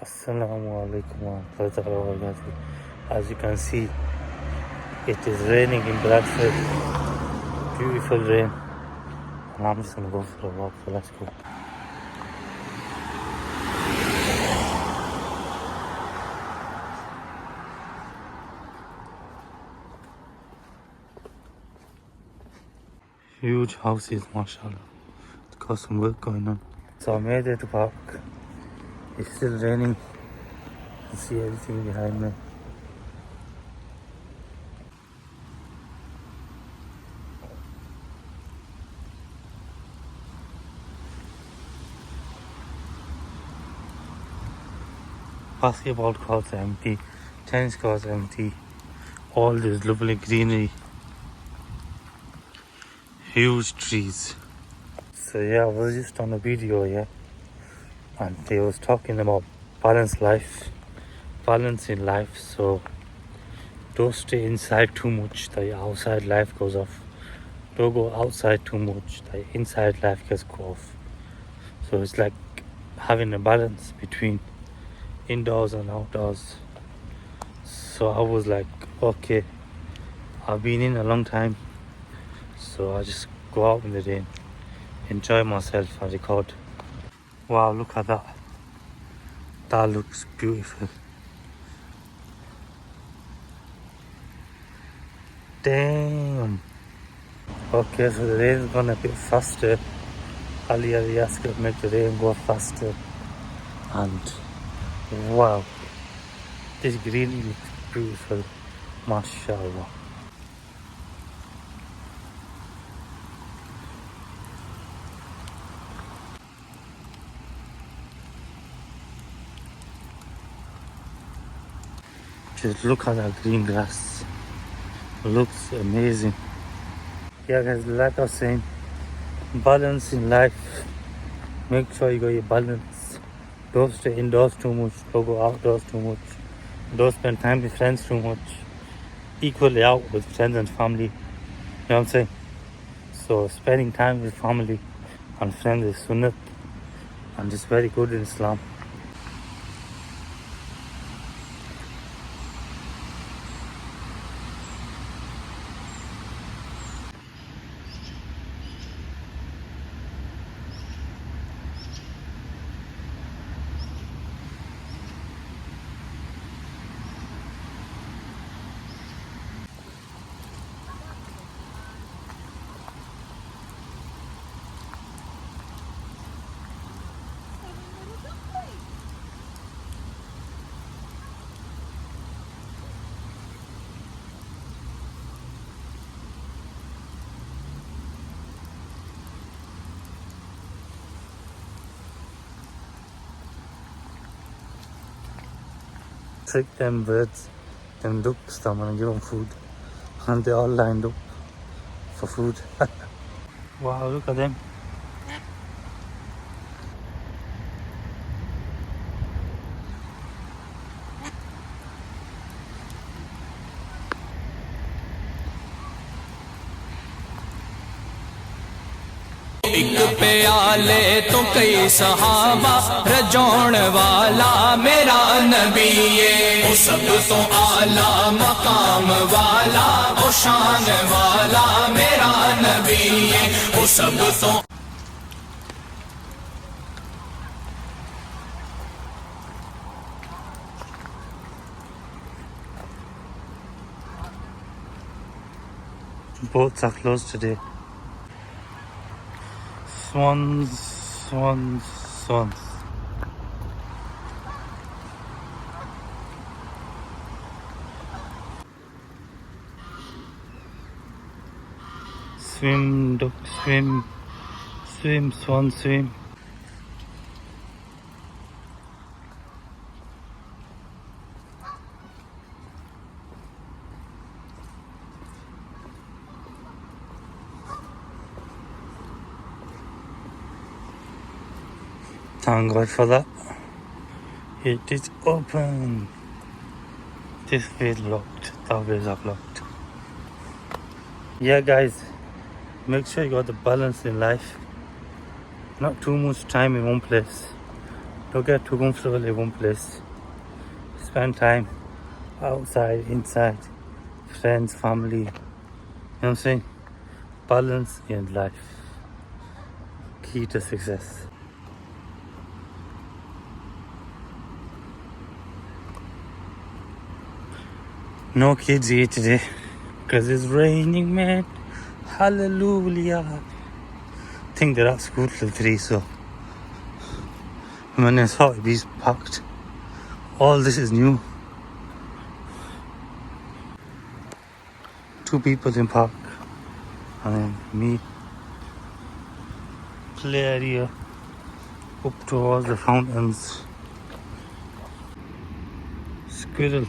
Assalamu alaikum warahmatullahi wabarakatuh. As you can see, it is raining in Bradford. Beautiful rain. And I'm just gonna go for a walk, so let's go. Huge houses, mashallah. It's got some work going on. So I made it to park. It's still raining. You can see everything behind me. Basketball courts are empty, tennis courts are empty, all this lovely greenery, huge trees. So yeah, I was just on a video and they was talking about balance in life. So don't stay inside too much, the outside life goes off. Don't go outside too much, the inside life gets go off. So it's like having a balance between indoors and outdoors. So I was like, okay, I've been in a long time, so I just go out in the rain, enjoy myself and record. Wow, look at that. That looks beautiful. Damn. Okay, so the rain's gone a bit faster. Ali asked to make the rain go faster. And wow, this greenery looks beautiful. Mashallah. Just look at that green grass. Looks amazing. Yeah guys, like I was saying, balance in life. Make sure you got your balance. Don't stay indoors too much. Don't go outdoors too much. Don't spend time with friends too much. Equally out with friends and family. You know what I'm saying? So spending time with family and friends is sunnat and it's very good in Islam. Trick them birds, them ducks, I'm gonna give them food. And they all lined up for food. Wow, look at them. एक प्याले तो कई सहाबा रजौण वाला मेरा नबी है, सब तो आला मकाम वाला ओ शान वाला मेरा नबी है, वो सब तो Boats are closed today. Swans. Swim, duck, swim, swan, swim. Thank God for that. It is open. This way is locked. That way is locked. Yeah guys, make sure you got the balance in life. Not too much time in one place. Don't get too comfortable in one place. Spend time outside, inside, friends, family. You know what I'm saying? Balance in life. Key to success. No kids here today because it's raining, man. Hallelujah. I think they're at school till 3, so when I saw it be packed. All this is new. 2 people in park and then me. Play area up towards the fountains. Squirrel.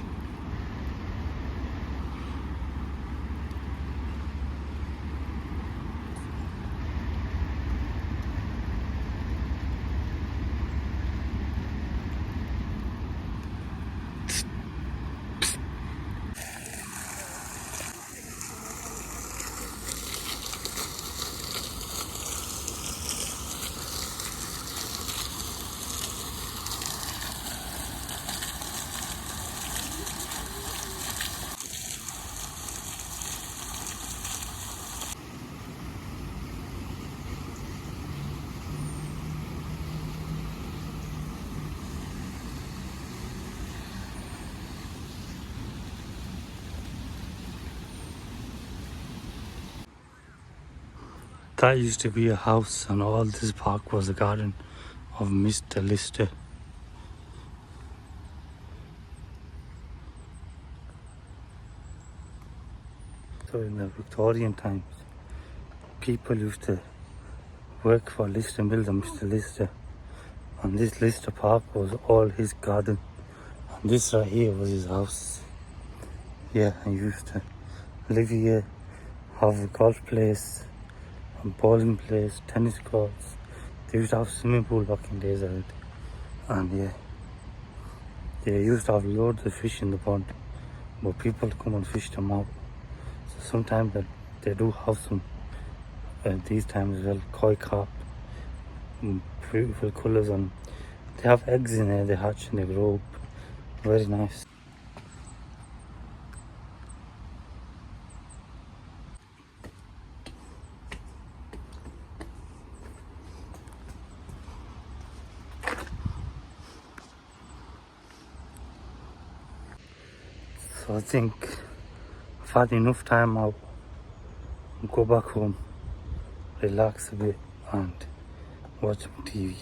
That used to be a house and all this park was a garden of Mr. Lister. So in the Victorian times, people used to work for Lister Mills and Mr. Lister. And this Lister Park was all his garden. And this right here was his house. Yeah, I used to live here, have a golf place, a bowling place, tennis courts. They used to have swimming pool back in days, I think. And yeah, they used to have loads of fish in the pond, but people come and fish them out. So sometimes they do have some, these times as well, koi carp, beautiful colours, and they have eggs in there, they hatch and they grow up. Very nice. So I think I've had enough time out. Go back home, relax a bit and watch some TV.